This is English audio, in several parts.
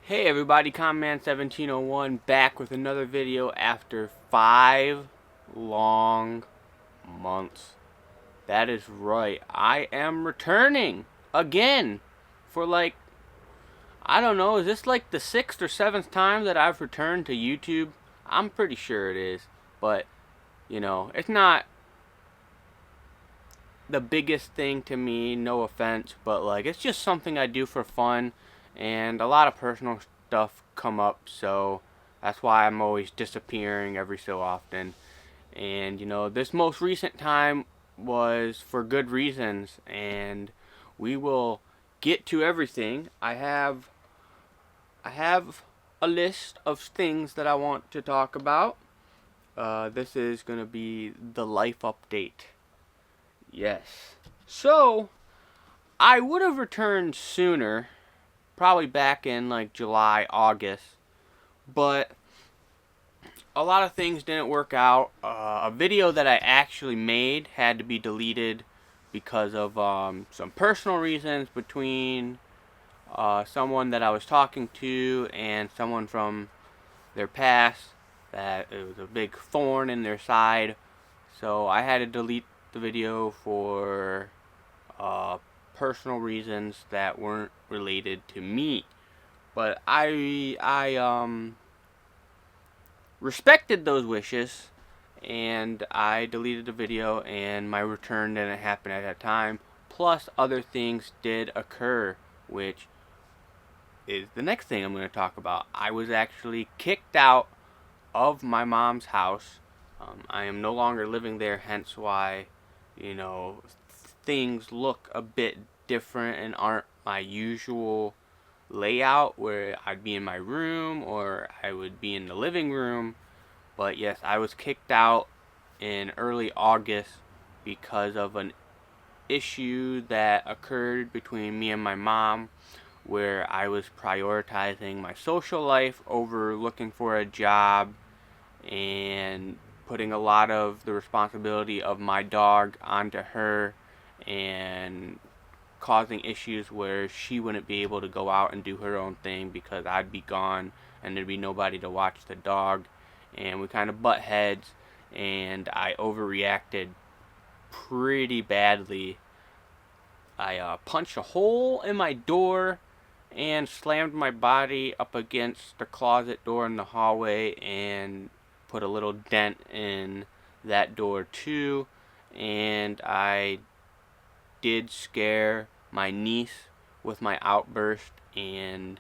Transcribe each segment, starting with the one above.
Hey everybody, Conman1701 back with another video after 5 long months. That is right, I am returning again for I don't know, is this like the 6th or 7th time that I've returned to YouTube? I'm pretty sure it is, but it's not the biggest thing to me, no offense, but it's just something I do for fun, and a lot of personal stuff come up, so that's why I'm always disappearing every so often. And this most recent time was for good reasons, and we will get to everything. I have a list of things that I want to talk about. This is gonna be the life update. Yes. So, I would have returned sooner, probably back in July, August, but a lot of things didn't work out. A video that I actually made had to be deleted because of some personal reasons between someone that I was talking to and someone from their past, that it was a big thorn in their side. So I had to delete the video for personal reasons that weren't related to me. But I respected those wishes, and I deleted the video, and my return didn't happen at that time. Plus, other things did occur, which is the next thing I'm going to talk about. I was actually kicked out of my mom's house. I am no longer living there, hence why, you know, things look a bit different and aren't my usual layout where I'd be in my room or I would be in the living room. But yes, I was kicked out in early August because of an issue that occurred between me and my mom, where I was prioritizing my social life over looking for a job and putting a lot of the responsibility of my dog onto her, and causing issues where she wouldn't be able to go out and do her own thing because I'd be gone and there'd be nobody to watch the dog. And we kind of butt heads, and I overreacted pretty badly. I punched a hole in my door and slammed my body up against the closet door in the hallway and put a little dent in that door too. And I did scare my niece with my outburst and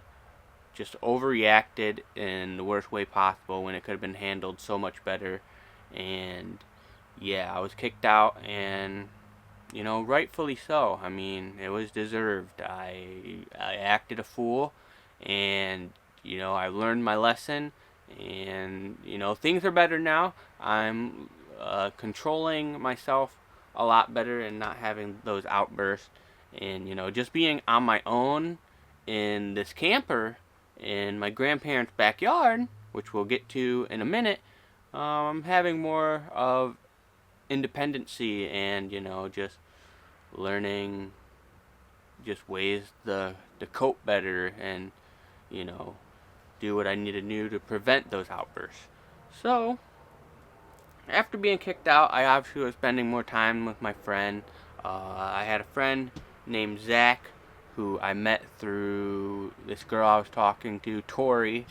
just overreacted in the worst way possible when it could have been handled so much better. And yeah, I was kicked out, and rightfully so. I mean, it was deserved. I acted a fool, and I learned my lesson, and things are better now. I'm controlling myself a lot better and not having those outbursts, and just being on my own in this camper in my grandparents' backyard, which we'll get to in a minute. Having more of independency, and just learning just ways to cope better, and you know do what I need to do to prevent those outbursts. So after being kicked out, I obviously was spending more time with my friend. I had a friend named Zach, who I met through this girl I was talking to, Tori,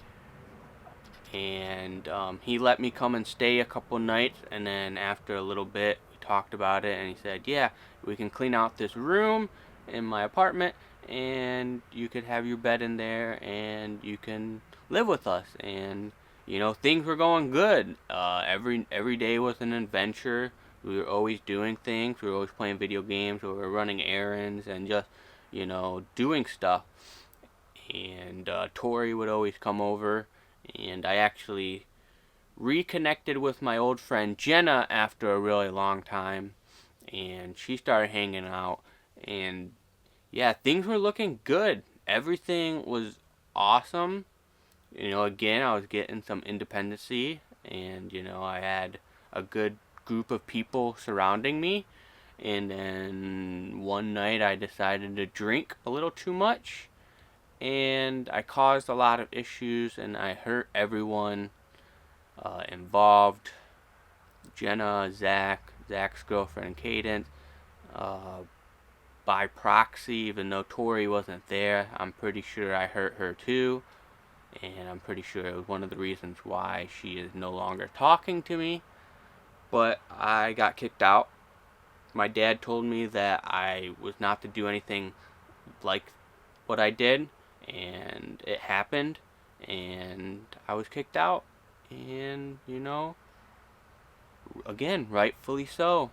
and he let me come and stay a couple nights. And then after a little bit, we talked about it, and he said, "Yeah, we can clean out this room in my apartment, and you could have your bed in there, and you can live with us." And things were going good. Every day was an adventure. We were always doing things. We were always playing video games. We were running errands and just doing stuff. And Tori would always come over, and I actually reconnected with my old friend Jenna after a really long time, and she started hanging out, and yeah, things were looking good. Everything was awesome. Again, I was getting some independency, and I had a good group of people surrounding me. And then one night I decided to drink a little too much, and I caused a lot of issues, and I hurt everyone involved. Jenna, Zach's girlfriend, Cadence, uh, by proxy, even though Tori wasn't there. I'm pretty sure I hurt her too, and I'm pretty sure it was one of the reasons why she is no longer talking to me. But I got kicked out. My dad told me that I was not to do anything like what I did, and it happened, and I was kicked out. And, again, rightfully so.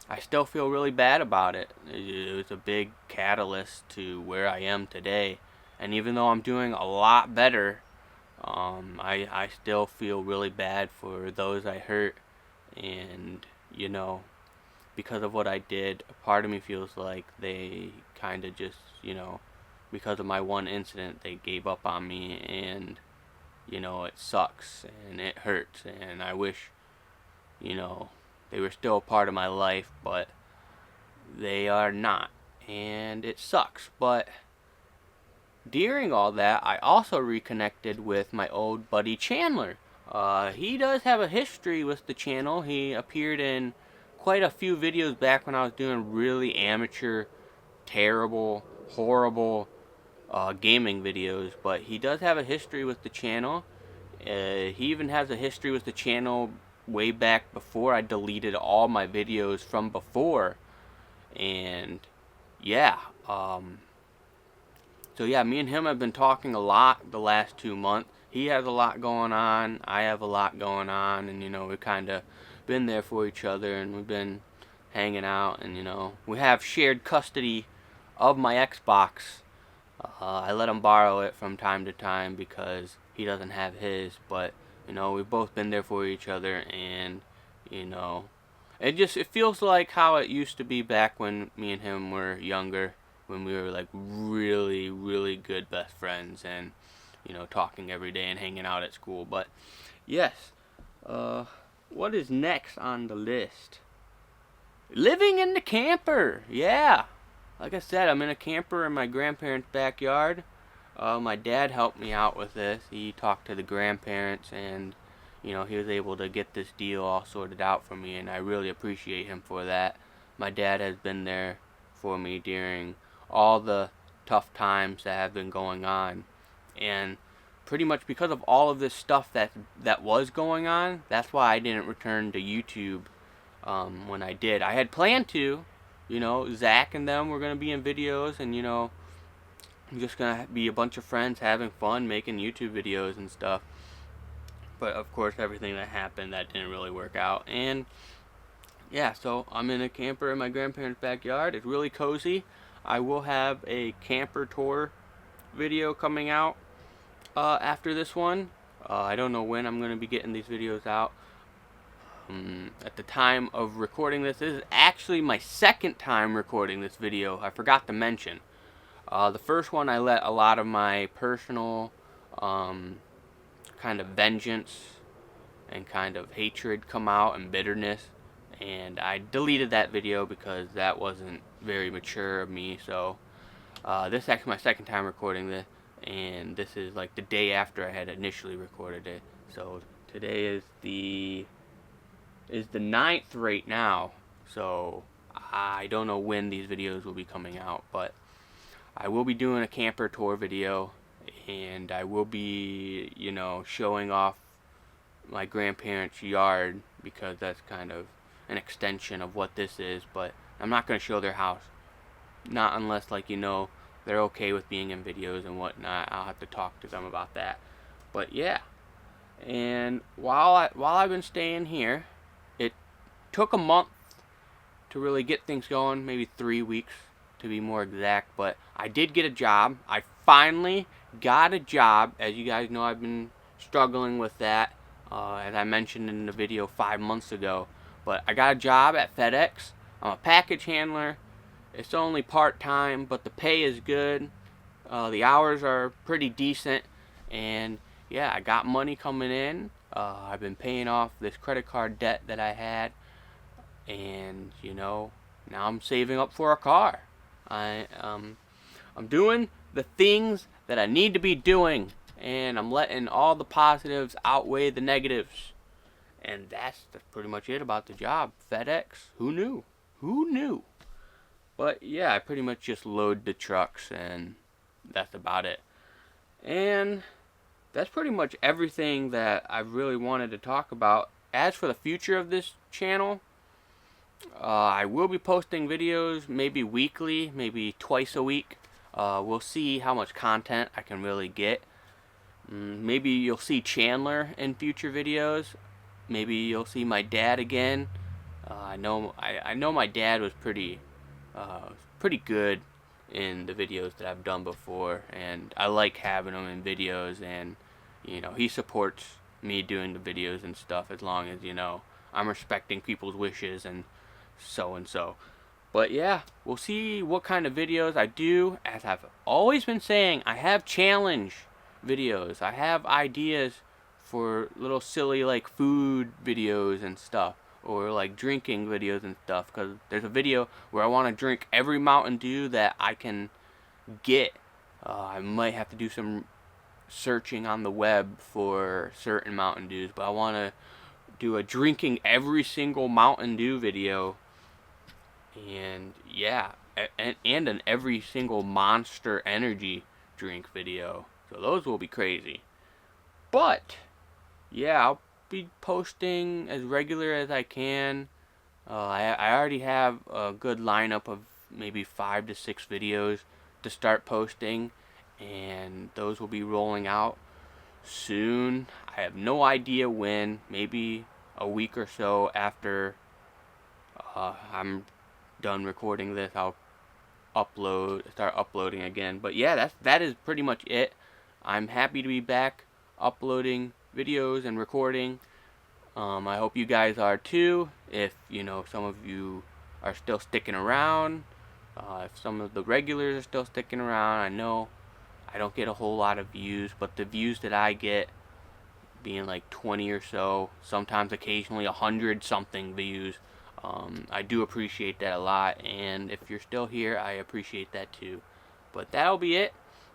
I still feel really bad about it. It was a big catalyst to where I am today. And even though I'm doing a lot better, I still feel really bad for those I hurt. And, because of what I did, a part of me feels like they kind of just, because of my one incident, they gave up on me. And, it sucks and it hurts. And I wish, they were still a part of my life, but they are not. And it sucks. But during all that, I also reconnected with my old buddy Chandler. He does have a history with the channel. He appeared in quite a few videos back when I was doing really amateur, terrible, horrible gaming videos. But he does have a history with the channel. He even has a history with the channel way back before I deleted all my videos from before. And yeah, so yeah, me and him have been talking a lot the last 2 months. He has a lot going on, I have a lot going on, and we've kind of been there for each other, and we've been hanging out, and we have shared custody of my Xbox. I let him borrow it from time to time because he doesn't have his, but we've both been there for each other, and it feels like how it used to be back when me and him were younger, when we were like really, really good best friends, and talking every day and hanging out at school. But yes, what is next on the list? Living in the camper. Yeah, like I said, I'm in a camper in my grandparents' backyard. My dad helped me out with this. He talked to the grandparents, and he was able to get this deal all sorted out for me, and I really appreciate him for that. My dad has been there for me during all the tough times that have been going on, and pretty much because of all of this stuff that was going on, that's why I didn't return to YouTube when I did. I had planned to, Zach and them were gonna be in videos, and I'm just gonna be a bunch of friends having fun making YouTube videos and stuff. But of course, everything that happened, that didn't really work out. And yeah, so I'm in a camper in my grandparents' backyard. It's really cozy. I will have a camper tour video coming out after this one. I don't know when I'm gonna be getting these videos out. At the time of recording this is actually my second time recording this video. I forgot to mention. The first one, I let a lot of my personal kind of vengeance and kind of hatred come out, and bitterness, and I deleted that video because that wasn't very mature of me. So this is actually my second time recording this, and this is like the day after I had initially recorded it. So today is the 9th right now, so I don't know when these videos will be coming out, but I will be doing a camper tour video, and I will be, showing off my grandparents' yard, because that's kind of an extension of what this is, but I'm not going to show their house. Not unless, they're okay with being in videos and whatnot. I'll have to talk to them about that. But yeah, and while I've been staying here, it took a month to really get things going, maybe 3 weeks to be more exact, but I did get a job. I finally got a job. As you guys know, I've been struggling with that, as I mentioned in the video 5 months ago, but I got a job at FedEx. I'm a package handler. It's only part-time, but the pay is good. The hours are pretty decent, and yeah, I got money coming in. I've been paying off this credit card debt that I had, and now I'm saving up for a car. I'm doing the things that I need to be doing, and I'm letting all the positives outweigh the negatives. And that's pretty much it about the job. FedEx, who knew? Who knew? But yeah, I pretty much just load the trucks, and that's about it. And that's pretty much everything that I really wanted to talk about. As for the future of this channel, I will be posting videos maybe weekly, maybe twice a week. We'll see how much content I can really get. Maybe you'll see Chandler in future videos. Maybe you'll see my dad again. I know my dad was pretty good in the videos that I've done before, and I like having him in videos, and he supports me doing the videos and stuff, as long as I'm respecting people's wishes and so. But yeah, we'll see what kind of videos I do. As I've always been saying, I have challenge videos. I have ideas for little silly like food videos and stuff, or like drinking videos and stuff, because there's a video where I want to drink every Mountain Dew that I can get. I might have to do some searching on the web for certain Mountain Dews, but I want to do a drinking every single Mountain Dew video, and yeah, and an every single Monster Energy drink video. So those will be crazy. But yeah, I'll be posting as regular as I can. I already have a good lineup of maybe 5 to 6 videos to start posting, and those will be rolling out soon. I have no idea when. Maybe a week or so after I'm done recording this, I'll start uploading again. But yeah, that is pretty much it. I'm happy to be back uploading videos and recording. I hope you guys are too. If some of you are still sticking around, if some of the regulars are still sticking around. I know I don't get a whole lot of views, but the views that I get, being like 20 or so, sometimes occasionally 100 something views, I do appreciate that a lot, and if you're still here, I appreciate that too. But that'll be it.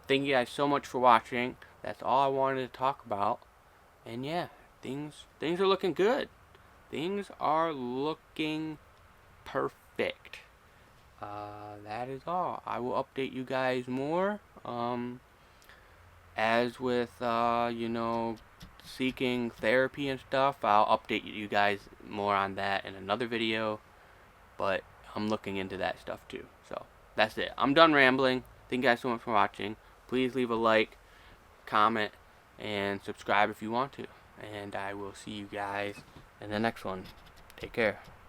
Thank you guys so much for watching. That's all I wanted to talk about. And yeah, things are looking good. Things are looking perfect. That is all. I will update you guys more. As with seeking therapy and stuff, I'll update you guys more on that in another video. But I'm looking into that stuff too. So that's it. I'm done rambling. Thank you guys so much for watching. Please leave a like, comment, and subscribe if you want to. And I will see you guys in the next one. Take care.